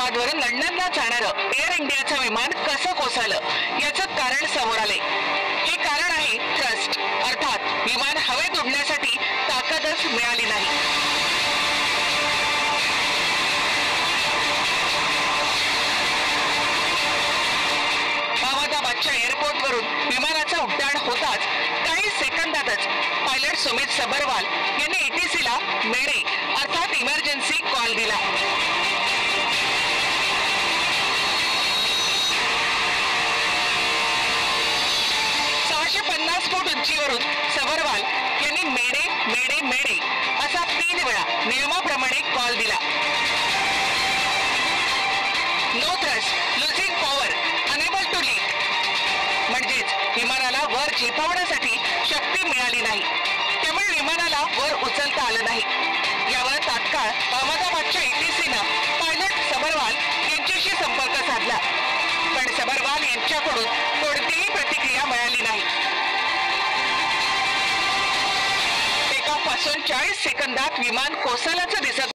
हैदराबादवरून लंडनला जाणारं एअर इंडियाचं विमान कसं कोसळलं याचं कारण समोर आलंय। हे कारण आहे थ्रस्ट, अर्थात विमान हवेत उडण्यासाठी ताकदच मिळाली नाही। अहमदाबादच्या एअरपोर्टवरून विमानाचं उड्डाण होताच काही सेकंदातच पायलट सुमित सबरवाल यांनी एटीसीला मेडे अर्थात इमर्जन्सी कॉल दिला। 650 फूट उंचीवरून सबरवाल यांनी मेडे मेडे मेडे असा 3 वेळा नियमाप्रमाणे कॉल दिला। No thrust, losing power, unable to lead, म्हणजेच विमानाला वर झेपावण्यासाठी शक्ती मिळाली नाही, त्यामुळे विमानाला वर उचलता आलं नाही। यावर तात्काळ अहमदाबादच्या एटीसीनं पायलट सबरवाल यांच्याशी संपर्क साधला, पण सबरवाल यांच्याकडून कोणतीही प्रतिक्रिया मिळाली नाही। एका 40 सेकंदात विमान कोसळल्याचं दिसत